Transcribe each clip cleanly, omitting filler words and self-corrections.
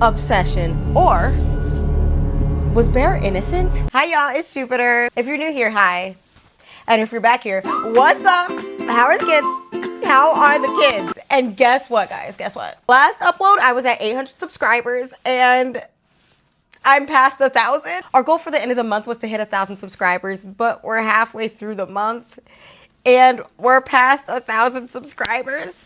obsession, or was Bear innocent? Hi y'all, it's Jupiter. If you're new here, hi. And if you're back here, what's up? How are the kids? How are the kids? And guess what, guys? Guess what? Last upload, I was at 800 subscribers and I'm past 1,000. Our goal for the end of the month was to hit 1,000 subscribers, but we're halfway through the month and we're past 1,000 subscribers.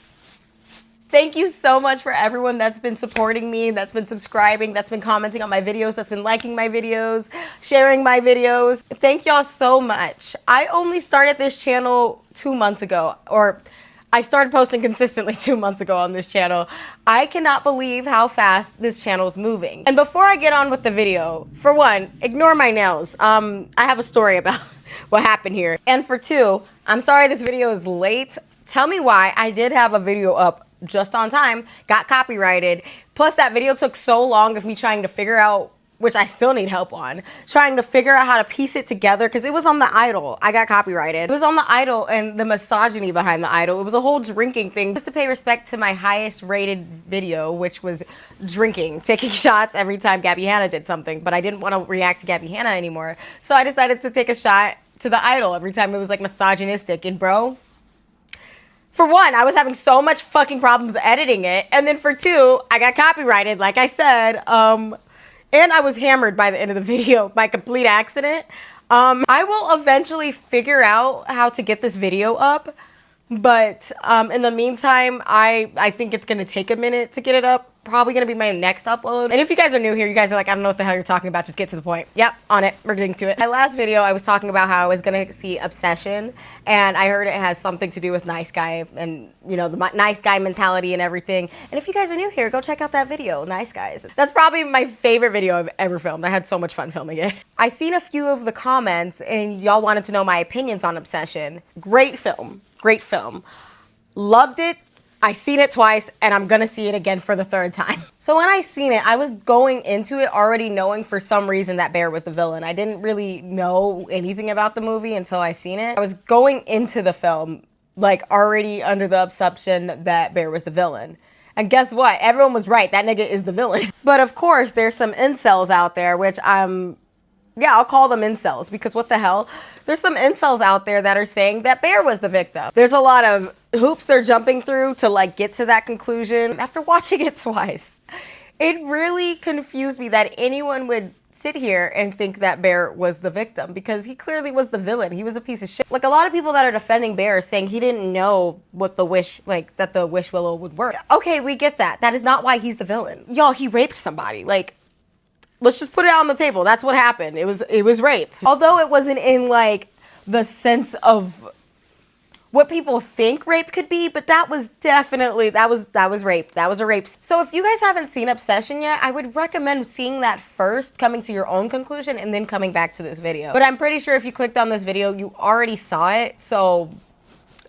Thank you so much for everyone that's been supporting me, that's been subscribing, that's been commenting on my videos, that's been liking my videos, sharing my videos. Thank y'all so much. I only started this channel 2 months ago, or I started posting consistently 2 months ago on this channel. I cannot believe how fast this channel is moving. And before I get on with the video, for one, ignore my nails. I have a story about what happened here. And for two, I'm sorry this video is late. Tell me why. I did have a video up just on time, got copyrighted. Plus that video took so long of me trying to figure out, which I still need help on, trying to figure out how to piece it together because it was on The Idol. I got copyrighted. It was on The Idol and the misogyny behind The Idol. It was a whole drinking thing. Just to pay respect to my highest rated video, which was drinking, taking shots every time Gabby Hanna did something, but I didn't want to react to Gabby Hanna anymore. So I decided to take a shot to The Idol every time it was like misogynistic. And bro, for one, I was having so much fucking problems editing it. And then for two, I got copyrighted, like I said. And I was hammered by the end of the video by complete accident. I will eventually figure out how to get this video up. But in the meantime, I think it's going to take a minute to get it up. Probably going to be my next upload. And if you guys are new here, you guys are like, I don't know what the hell you're talking about. Just get to the point. Yep, on it. We're getting to it. My last video, I was talking about how I was going to see Obsession. And I heard it has something to do with Nice Guy and, you know, the nice guy mentality and everything. And if you guys are new here, go check out that video, Nice Guys. That's probably my favorite video I've ever filmed. I had so much fun filming it. I seen a few of the comments and y'all wanted to know my opinions on Obsession. Great film. Great film. Loved it. I seen it twice and I'm gonna see it again for the third time. So when I seen it, I was going into it already knowing for some reason that Bear was the villain. I didn't really know anything about the movie until I seen it. I was going into the film like already under the assumption that Bear was the villain. And guess what? Everyone was right. That nigga is the villain. But of course, there's some incels out there, which I'll call them incels because what the hell? There's some incels out there that are saying that Bear was the victim. There's a lot of hoops they're jumping through to like get to that conclusion. After watching it twice, it really confused me that anyone would sit here and think that Bear was the victim because he clearly was the villain. He was a piece of shit. Like a lot of people that are defending Bear are saying he didn't know what the wish, like that the wish willow would work. Okay, we get that. That is not why he's the villain. Y'all, he raped somebody. Like, let's just put it on the table. That's what happened. It was rape. Although it wasn't in like the sense of what people think rape could be, but that was definitely, that was rape. That was a rape. So if you guys haven't seen Obsession yet, I would recommend seeing that first, coming to your own conclusion, and then coming back to this video. But I'm pretty sure if you clicked on this video, you already saw it. So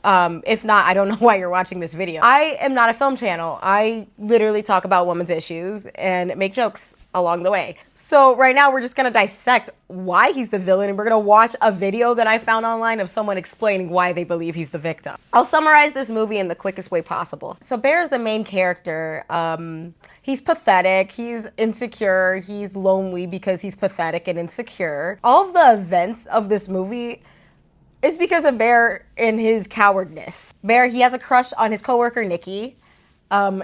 if not, I don't know why you're watching this video. I am not a film channel. I literally talk about women's issues and make jokes along the way. So right now we're just gonna dissect why he's the villain and we're gonna watch a video that I found online of someone explaining why they believe he's the victim. I'll summarize this movie in the quickest way possible. So Bear is the main character. He's pathetic, he's insecure, he's lonely because he's pathetic and insecure. All of the events of this movie is because of Bear and his cowardness. Bear, he has a crush on his coworker, Nikki.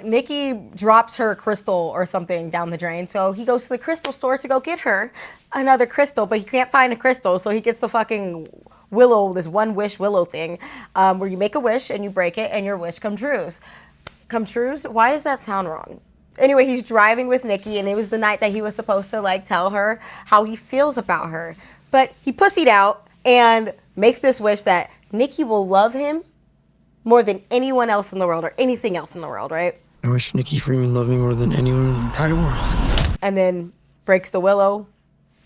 Nikki drops her crystal or something down the drain, so he goes to the crystal store to go get her another crystal, but he can't find a crystal, so he gets the fucking willow, this one wish willow thing, where you make a wish and you break it and your wish comes true. Come trues? Why does that sound wrong? Anyway, he's driving with Nikki, and it was the night that he was supposed to like tell her how he feels about her, but he pussied out and makes this wish that Nikki will love him more than anyone else in the world or anything else in the world, right? I wish Nikki Freeman loved me more than anyone in the entire world. And then breaks the willow.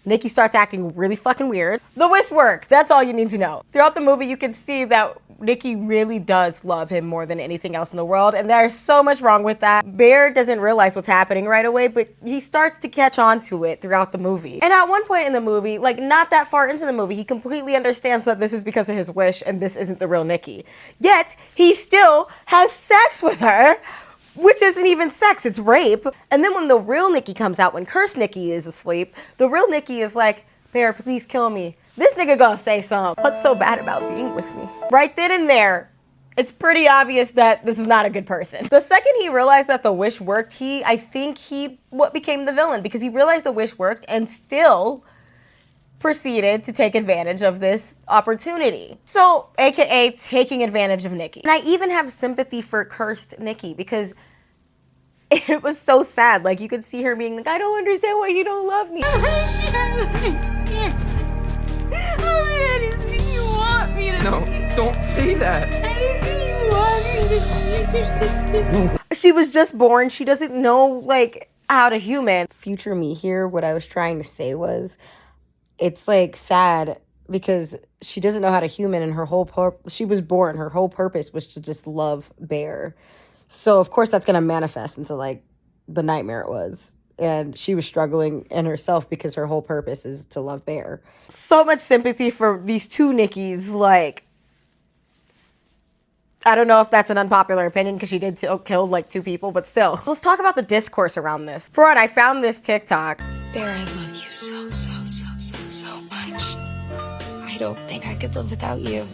Nikki starts acting really fucking weird. The wish worked. That's all you need to know. Throughout the movie, you can see that Nikki really does love him more than anything else in the world, and there's so much wrong with that. Bear doesn't realize what's happening right away, but he starts to catch on to it throughout the movie. And at one point in the movie, like not that far into the movie, he completely understands that this is because of his wish and this isn't the real Nikki. Yet, he still has sex with her which isn't even sex, it's rape. And then when the real Nikki comes out, when cursed Nikki is asleep, the real Nikki is like, Bear, please kill me. This nigga gonna say something. What's so bad about being with me? Right then and there, it's pretty obvious that this is not a good person. The second he realized that the wish worked, I think he became the villain, because he realized the wish worked and still proceeded to take advantage of this opportunity. So, AKA taking advantage of Nikki. And I even have sympathy for cursed Nikki, because it was so sad. Like, you could see her being like, I don't understand why you don't love me. Anything you want me to No, don't say that. Anything you want me to She was just born. She doesn't know, like, how to human. Future me here, what I was trying to say was, it's, like, sad because she doesn't know how to human, and her whole she was born. Her whole purpose was to just love Bear. So, of course, that's going to manifest into, like, the nightmare it was. And she was struggling in herself because her whole purpose is to love Bear. So much sympathy for these two Nickis. Like, I don't know if that's an unpopular opinion because she did kill like 2 people, but still. Let's talk about the discourse around this. For one, I found this TikTok. Bear, I love you so much. I don't think I could live without you.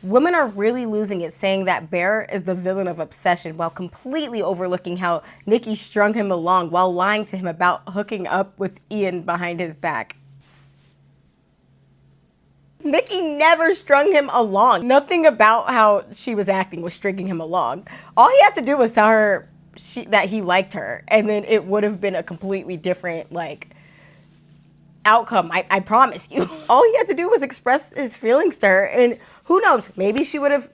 Women are really losing it, saying that Bear is the villain of Obsession while completely overlooking how Nikki strung him along while lying to him about hooking up with Ian behind his back. Nikki never strung him along. Nothing about how she was acting was stringing him along. All he had to do was tell her that he liked her, and then it would have been a completely different, like, outcome, I promise you. All he had to do was express his feelings to her, and who knows, maybe she would have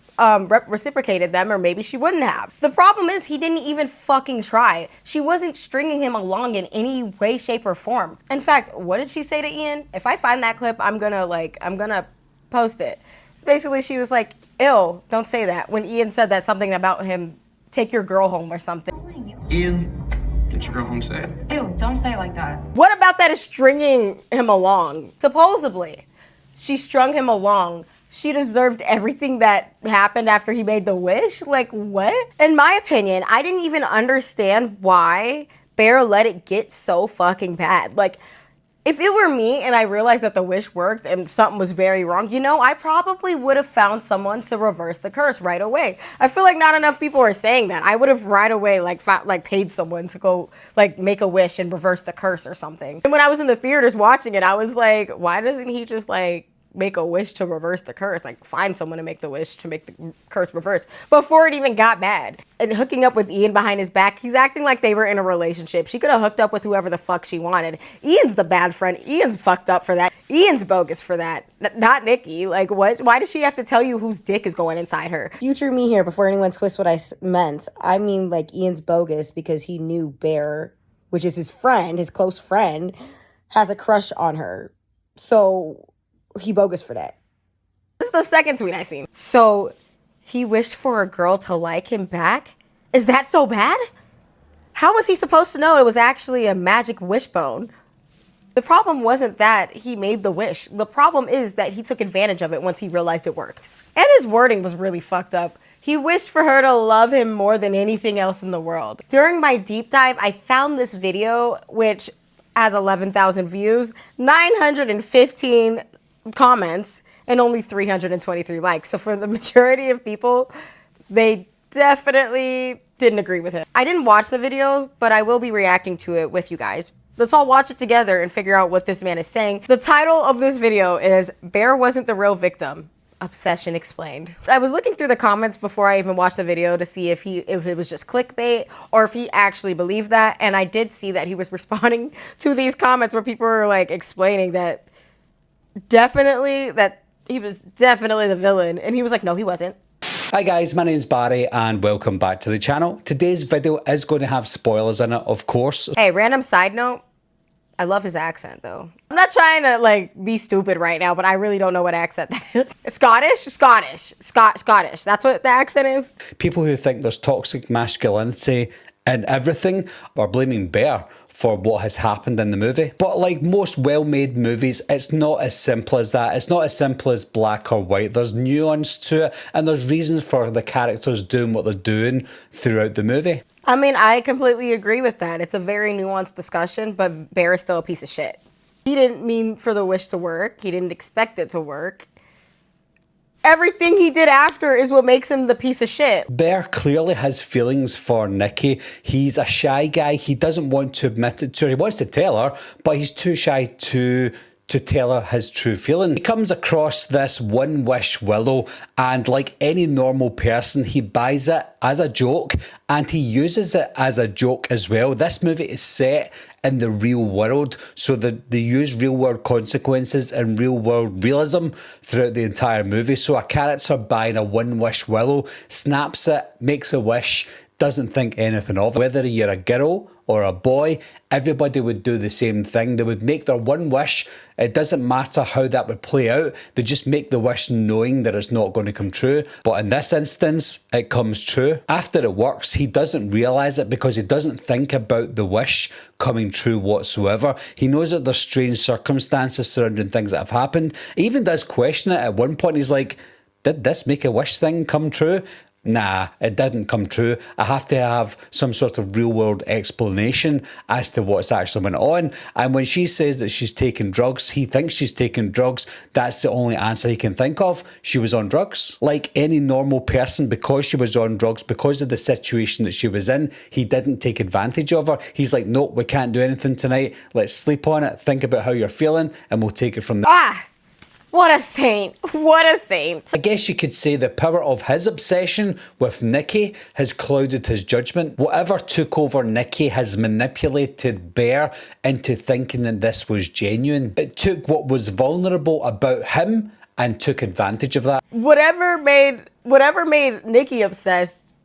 reciprocated them, or maybe she wouldn't have. The problem is he didn't even fucking try. She wasn't stringing him along in any way, shape, or form. In fact, what did she say to Ian? If I find that clip, I'm gonna post it. So basically she was like, ew, don't say that. When Ian said that something about him, take your girl home or something. Ian, get your girl home safe. Ew, don't say it like that. What about that is stringing him along? Supposedly, she strung him along. She deserved everything that happened after he made the wish? Like, what? In my opinion, I didn't even understand why Bear let it get so fucking bad. Like, if it were me and I realized that the wish worked and something was very wrong, you know, I probably would have found someone to reverse the curse right away. I feel like not enough people are saying that. I would have right away, like paid someone to go, like, make a wish and reverse the curse or something. And when I was in the theaters watching it, I was like, why doesn't he just, like, make a wish to reverse the curse? Like, find someone to make the wish to make the curse reverse before it even got bad. And hooking up with Ian behind his back, he's acting like they were in a relationship. She could have hooked up with whoever the fuck she wanted. Ian's the bad friend. Ian's fucked up for that. Ian's bogus for that. Not Nikki. Like, what? Why does she have to tell you whose dick is going inside her? Future me here, before anyone twists what I meant. I mean, like, Ian's bogus because he knew Bear, which is his friend, his close friend, has a crush on her. So he bogus for that. This is the second tweet I seen. So he wished for a girl to like him back? Is that so bad? How was he supposed to know it was actually a magic wishbone? The problem wasn't that he made the wish. The problem is that he took advantage of it once he realized it worked. And his wording was really fucked up. He wished for her to love him more than anything else in the world. During my deep dive, I found this video, which has 11,000 views, 915 comments, and only 323 likes. So for the majority of people, they definitely didn't agree with him. I didn't watch the video, but I will be reacting to it with you guys. Let's all watch it together and figure out what this man is saying. The title of this video is Bear Wasn't the Real Victim. Obsession Explained. I was looking through the comments before I even watched the video to see if it was just clickbait or if he actually believed that, and I did see that he was responding to these comments where people were like explaining that he was definitely the villain, and he was like, no, he wasn't. Hi guys, my name's Barry and welcome back to the channel. Today's video is going to have spoilers in it, of course. Hey, random side note, I love his accent though. I'm not trying to like be stupid right now, but I really don't know what accent that is. Scottish? Scottish. Scottish. That's what the accent is? People who think there's toxic masculinity and everything are blaming Bear for what has happened in the movie. But like most well-made movies, it's not as simple as that. It's not as simple as black or white. There's nuance to it, and there's reasons for the characters doing what they're doing throughout the movie. I mean, I completely agree with that. It's a very nuanced discussion, but Bear is still a piece of shit. He didn't mean for the wish to work. He didn't expect it to work. Everything he did after is what makes him the piece of shit. Bear clearly has feelings for Nikki. He's a shy guy. He doesn't want to admit it to her. He wants to tell her, but he's too shy to tell her his true feeling. He comes across this one wish willow, and like any normal person, he buys it as a joke and he uses it as a joke as well. This movie is set in the real world, so they use real world consequences and real world realism throughout the entire movie. So a character buying a one wish willow snaps it, makes a wish, doesn't think anything of it. Whether you're a girl or a boy, everybody would do the same thing. They would make their one wish. It doesn't matter how that would play out. They just make the wish knowing that it's not going to come true. But in this instance, it comes true. After it works, he doesn't realise it because he doesn't think about the wish coming true whatsoever. He knows that there's strange circumstances surrounding things that have happened. He even does question it at one point. He's like, did this make a wish thing come true? Nah, it didn't come true. I have to have some sort of real world explanation as to what's actually went on. And when she says that she's taking drugs, he thinks she's taking drugs. That's the only answer he can think of. She was on drugs. Like any normal person, because she was on drugs, because of the situation that she was in, he didn't take advantage of her. He's like, nope, we can't do anything tonight. Let's sleep on it. Think about how you're feeling and we'll take it from there. What a saint. What a saint. I guess you could say the power of his obsession with Nikki has clouded his judgment. Whatever took over Nikki has manipulated Bear into thinking that this was genuine. It took what was vulnerable about him and took advantage of that. Whatever made Nikki obsessed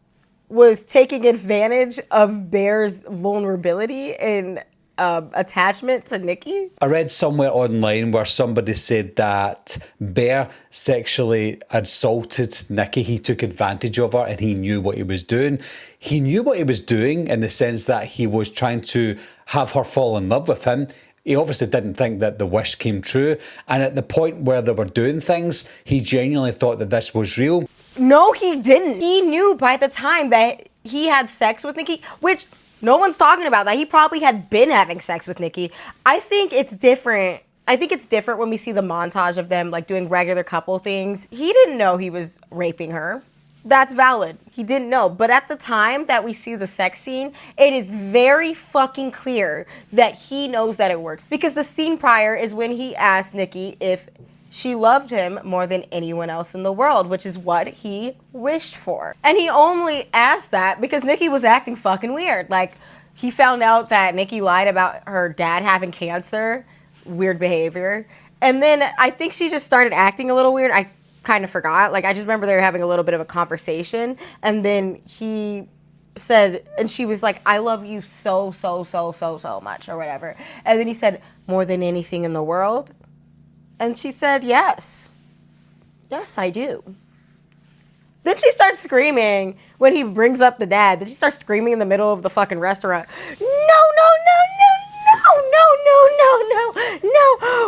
was taking advantage of Bear's vulnerability and attachment to Nikki. I read somewhere online where somebody said that Bear sexually assaulted Nikki. He took advantage of her and he knew what he was doing. He knew what he was doing in the sense that he was trying to have her fall in love with him. He obviously didn't think that the wish came true. And at the point where they were doing things, he genuinely thought that this was real. No, he didn't. He knew by the time that he had sex with Nikki, which no one's talking about that. He probably had been having sex with Nikki. I think it's different. I think it's different when we see the montage of them like doing regular couple things. He didn't know he was raping her. That's valid. He didn't know. But at the time that we see the sex scene, it is very fucking clear that he knows that it works. Because the scene prior is when he asked Nikki if she loved him more than anyone else in the world, which is what he wished for. And he only asked that because Nikki was acting fucking weird. Like, he found out that Nikki lied about her dad having cancer. Weird behavior. And then I think she just started acting a little weird. I kind of forgot. Like, I just remember they were having a little bit of a conversation. And then he said, and she was like, I love you so much, or whatever. And then he said, more than anything in the world. And she said, yes. Yes, I do. Then she starts screaming when he brings up the dad. Then she starts screaming in the middle of the fucking restaurant. No.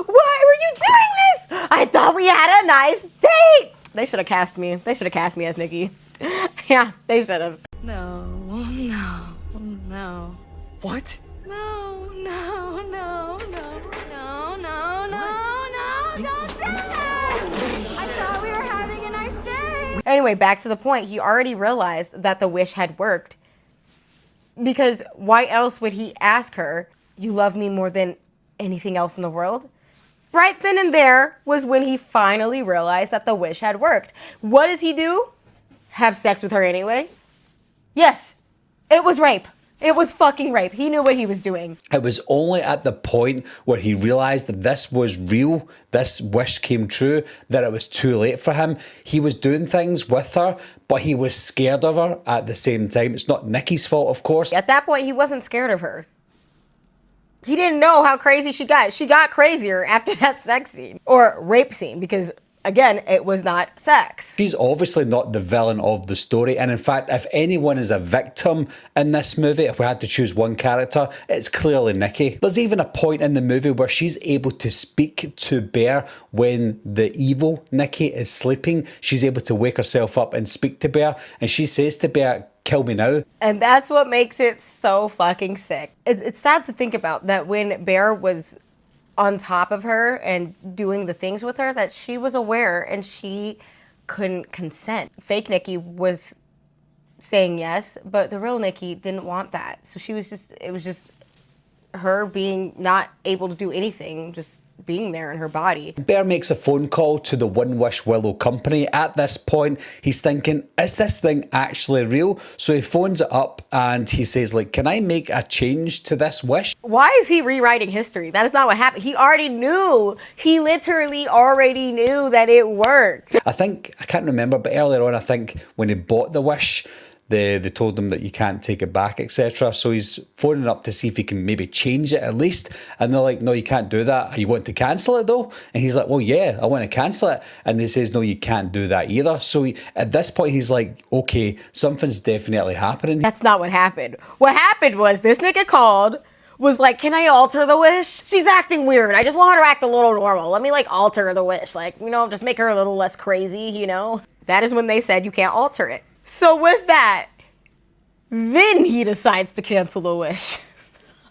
Why were you doing this? I thought we had a nice date. They should have cast me. They should have cast me as Nikki. Yeah, they should have. No. What? No, don't do that! I thought we were having a nice day! Anyway, back to the point. He already realized that the wish had worked. Because why else would he ask her, you love me more than anything else in the world? Right then and there was when he finally realized that the wish had worked. What does he do? Have sex with her anyway? Yes, it was rape. It was fucking rape. He knew what he was doing. It was only at the point where he realised that this was real, this wish came true, that it was too late for him. He was doing things with her, but he was scared of her at the same time. It's not Nikki's fault, of course. At that point, he wasn't scared of her. He didn't know how crazy she got. She got crazier after that sex scene. Or rape scene, because Again, it was not sex. She's obviously not the villain of the story, and in fact, if anyone is a victim in this movie, if we had to choose one character, it's clearly Nikki. There's even a point in the movie where she's able to speak to Bear when the evil Nikki is sleeping. She's able to wake herself up and speak to Bear, and she says to Bear, "Kill me now." And that's what makes it so fucking sick. It's sad to think about that when Bear was on top of her and doing the things with her, that she was aware and she couldn't consent. Fake Nikki was saying yes, but the real Nikki didn't want that. So it was just her being not able to do anything, just being there in her body. Bear makes a phone call to the One Wish Willow Company. At this point, he's thinking, is this thing actually real? So he phones it up and he says, like, can I make a change to this wish? Why is he rewriting history? That is not what happened. He already knew. He literally already knew that it worked. I can't remember, but earlier on, I think when he bought the wish, they told him that you can't take it back, etc. So he's phoning up to see if he can maybe change it at least. And they're like, no, you can't do that. You want to cancel it though? And he's like, well, yeah, I want to cancel it. And they says, no, you can't do that either. So at this point, he's like, okay, something's definitely happening. That's not what happened. What happened was this nigga called, was like, can I alter the wish? She's acting weird. I just want her to act a little normal. Let me like alter the wish. Like, just make her a little less crazy, That is when they said you can't alter it. So with that, then he decides to cancel the wish.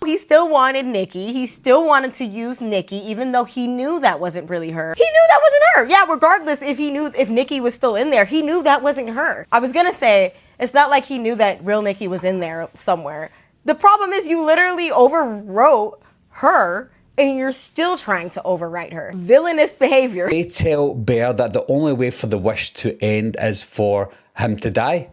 He still wanted Nikki. He still wanted to use Nikki, even though he knew that wasn't really her. He knew that wasn't her. Yeah, regardless if Nikki was still in there, he knew that wasn't her. I was gonna say, it's not like he knew that real Nikki was in there somewhere. The problem is you literally overwrote her and you're still trying to overwrite her. Villainous behavior. They tell Bear that the only way for the wish to end is for him to die.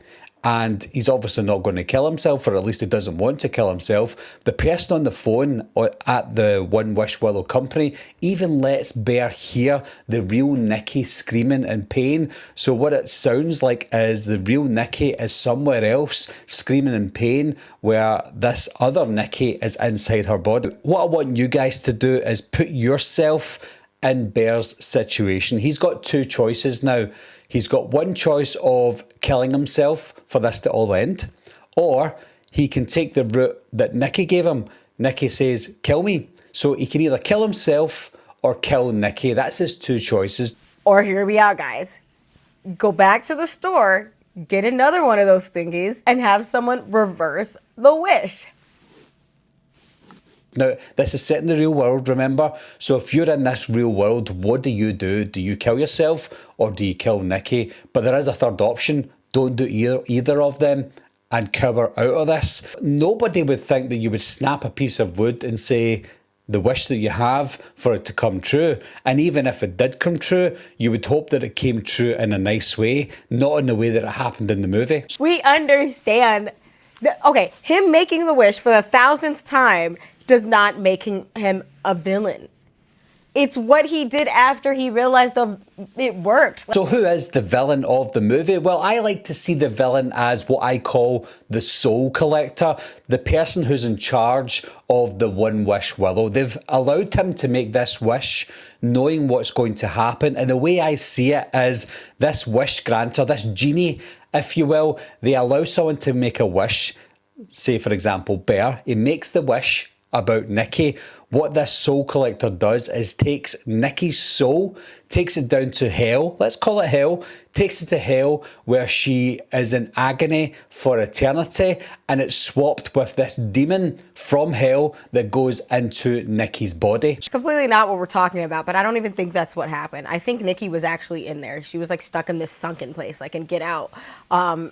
And he's obviously not going to kill himself, or at least he doesn't want to kill himself. The person on the phone at the One Wish Willow Company even lets Bear hear the real Nikki screaming in pain. So what it sounds like is the real Nikki is somewhere else screaming in pain, where this other Nikki is inside her body. What I want you guys to do is put yourself in Bear's situation. He's got two choices now. He's got one choice of killing himself for this to all end, or he can take the route that Nikki gave him. Nikki says, kill me. So he can either kill himself or kill Nikki. That's his two choices. Or hear me out, guys. Go back to the store, get another one of those thingies, and have someone reverse the wish. Now, this is set in the real world, remember? So if you're in this real world, what do? Do you kill yourself or do you kill Nikki? But there is a third option. Don't do either of them and cower out of this. Nobody would think that you would snap a piece of wood and say the wish that you have for it to come true. And even if it did come true, you would hope that it came true in a nice way, not in the way that it happened in the movie. We understand. Okay, him making the wish for the 1000th time does not make him a villain. It's what he did after he realized it worked. So who is the villain of the movie? Well, I like to see the villain as what I call the soul collector, the person who's in charge of the One Wish Willow. They've allowed him to make this wish knowing what's going to happen. And the way I see it is this wish granter, this genie, if you will, they allow someone to make a wish. Say, for example, Bear. He makes the wish about Nikki. What this soul collector does is takes Nikki's soul, takes it down to hell, let's call it hell, takes it to hell where she is in agony for eternity, and it's swapped with this demon from hell that goes into Nikki's body. It's completely not what we're talking about, but I don't even think that's what happened. I think Nikki was actually in there. She was like stuck in this sunken place, like in Get Out.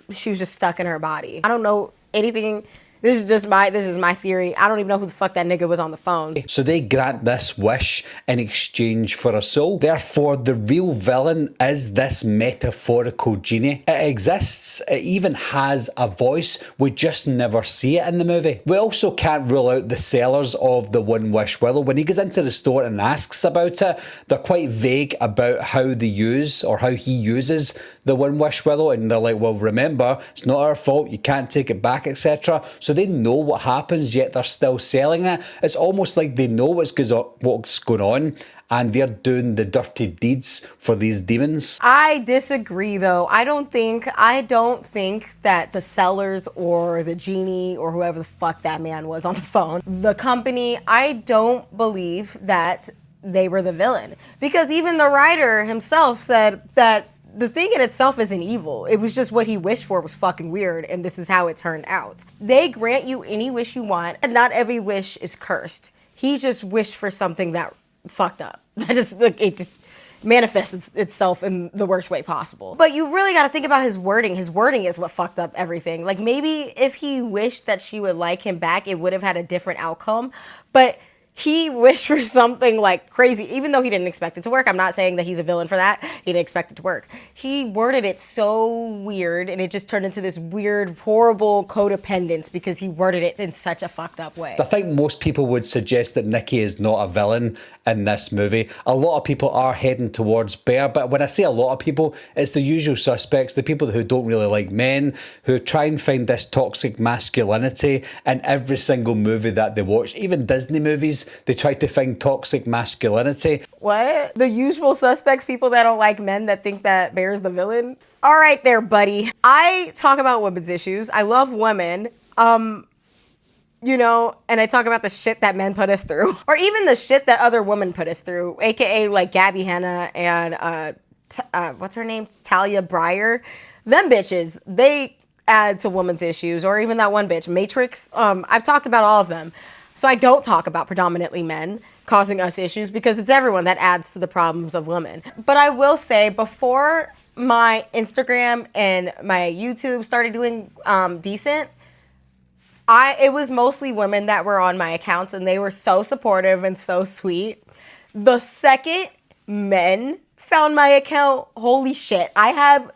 She was just stuck in her body. I don't know anything. This is my theory. I don't even know who the fuck that nigga was on the phone. So they grant this wish in exchange for a soul. Therefore, the real villain is this metaphorical genie. It exists. It even has a voice. We just never see it in the movie. We also can't rule out the sellers of the One Wish Willow. When he goes into the store and asks about it, they're quite vague about how they use or how he uses the One-Wish Willow, and they're like, well, remember, it's not our fault, you can't take it back, etc. So they know what happens, yet they're still selling it. It's almost like they know what's going on, and they're doing the dirty deeds for these demons. I disagree though. I don't think that the sellers or the genie or whoever the fuck that man was on the phone, the company, I don't believe that they were the villain. Because even the writer himself said that the thing in itself isn't evil. It was just what he wished for was fucking weird, and this is how it turned out. They grant you any wish you want, and not every wish is cursed. He just wished for something that fucked up. It just manifests itself in the worst way possible. But you really got to think about his wording. His wording is what fucked up everything. Like, maybe if he wished that she would like him back, it would have had a different outcome. But he wished for something like crazy, even though he didn't expect it to work. I'm not saying that he's a villain for that. He didn't expect it to work. He worded it so weird, and it just turned into this weird, horrible codependence because he worded it in such a fucked up way. I think most people would suggest that Nikki is not a villain in this movie. A lot of people are heading towards Bear, but when I say a lot of people, it's the usual suspects, the people who don't really like men, who try and find this toxic masculinity in every single movie that they watch. Even Disney movies, they try to find toxic masculinity. What? The usual suspects, people that don't like men that think that Bear's the villain? All right there, buddy. I talk about women's issues. I love women. You know, and I talk about the shit that men put us through, or even the shit that other women put us through, aka like Gabby Hanna and what's her name, Talia Breyer. Them bitches, they add to women's issues, or even that one bitch, Matrix. I've talked about all of them, so I don't talk about predominantly men causing us issues because it's everyone that adds to the problems of women. But I will say, before my Instagram and my YouTube started doing decent, it was mostly women that were on my accounts, and they were so supportive and so sweet. The second men found my account, holy shit, I have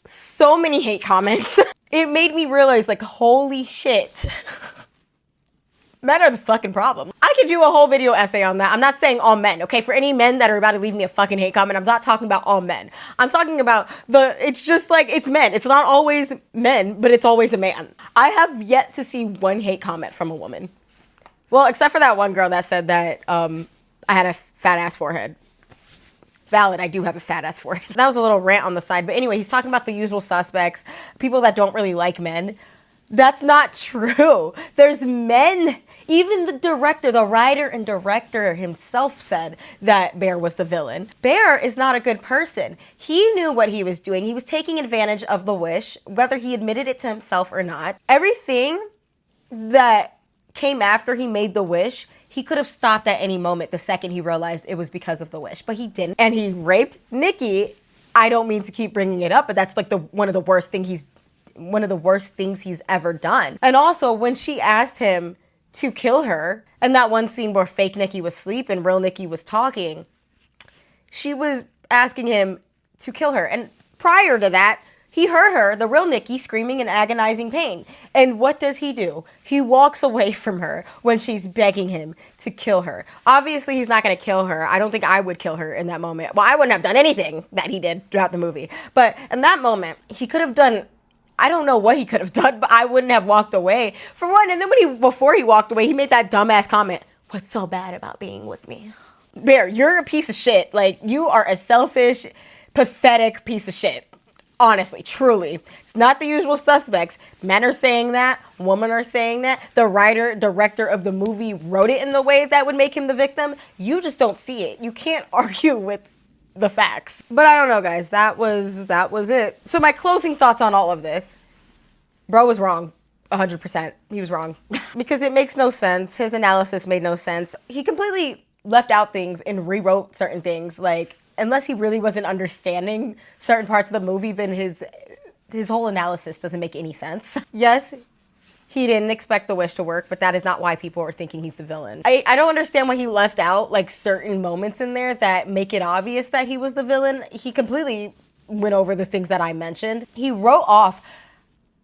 so many hate comments. It made me realize, like, holy shit. Men are the fucking problem. I could do a whole video essay on that. I'm not saying all men, okay? For any men that are about to leave me a fucking hate comment, I'm not talking about all men. I'm talking about it's just like, it's men. It's not always men, but it's always a man. I have yet to see one hate comment from a woman. Well, except for that one girl that said that I had a fat ass forehead. Valid, I do have a fat ass forehead. That was a little rant on the side. But anyway, he's talking about the usual suspects, people that don't really like men. That's not true. There's men. Even the director, the writer and director himself said that Bear was the villain. Bear is not a good person. He knew what he was doing. He was taking advantage of the wish, whether he admitted it to himself or not. Everything that came after he made the wish, he could have stopped at any moment the second he realized it was because of the wish, but he didn't. And he raped Nikki. I don't mean to keep bringing it up, but that's like one of the worst things he's ever done. And also, when she asked him to kill her, and that one scene where fake Nikki was asleep and real Nikki was talking, she was asking him to kill her. And prior to that, he heard her, the real Nikki, screaming in agonizing pain. And what does he do? He walks away from her when she's begging him to kill her. Obviously, he's not going to kill her. I don't think I would kill her in that moment. Well, I wouldn't have done anything that he did throughout the movie. But in that moment, he could have done, I don't know what he could have done, but I wouldn't have walked away, for one. And then before he walked away, he made that dumbass comment, "What's so bad about being with me?" Bear, you're a piece of shit. Like, you are a selfish, pathetic piece of shit. Honestly, truly. It's not the usual suspects. Men are saying that. Women are saying that. The writer, director of the movie wrote it in the way that would make him the victim. You just don't see it. You can't argue with the facts. But I don't know, guys. That was it. So my closing thoughts on all of this. Bro was wrong. 100%. He was wrong. Because it makes no sense. His analysis made no sense. He completely left out things and rewrote certain things. Like, unless he really wasn't understanding certain parts of the movie, then his whole analysis doesn't make any sense. Yes, he didn't expect the wish to work, but that is not why people are thinking he's the villain. I don't understand why he left out like certain moments in there that make it obvious that he was the villain. He completely went over the things that I mentioned. He wrote off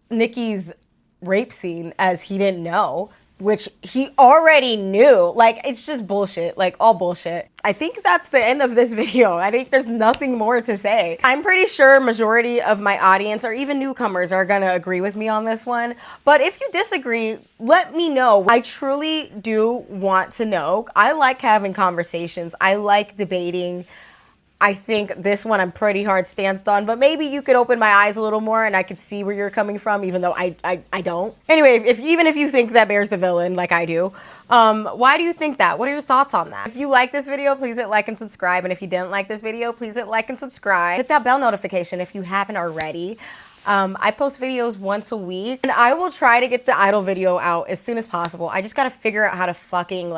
Nikki's rape scene as he didn't know. which he already knew. Like, it's just bullshit, like all bullshit. I think that's the end of this video. I think there's nothing more to say. I'm pretty sure majority of my audience or even newcomers are gonna agree with me on this one. But if you disagree, let me know. I truly do want to know. I like having conversations. I like debating. I think this one I'm pretty hard stanced on, but maybe you could open my eyes a little more and I could see where you're coming from, even though I don't. Anyway, even if you think that Bear's the villain, like I do, why do you think that? What are your thoughts on that? If you like this video, please hit like and subscribe. And if you didn't like this video, please hit like and subscribe. Hit that bell notification if you haven't already. I post videos once a week, and I will try to get the idol video out as soon as possible. I just gotta figure out how to fucking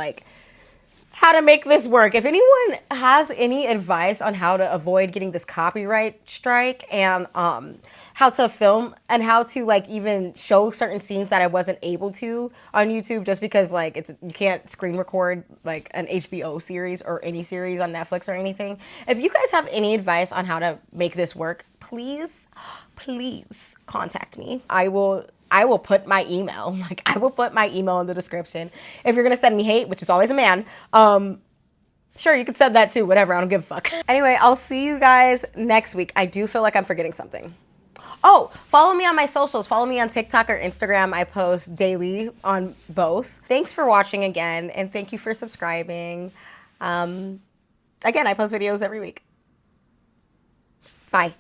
how to make this work. If anyone has any advice on how to avoid getting this copyright strike and how to film and how to even show certain scenes that I wasn't able to on YouTube just because you can't screen record an HBO series or any series on Netflix or anything. If you guys have any advice on how to make this work, please contact me. I will put my email. I will put my email in the description. If you're gonna send me hate, which is always a man, sure, you can send that too, whatever, I don't give a fuck. Anyway, I'll see you guys next week. I do feel like I'm forgetting something. Oh, follow me on my socials. Follow me on TikTok or Instagram. I post daily on both. Thanks for watching again, and thank you for subscribing. Again, I post videos every week. Bye.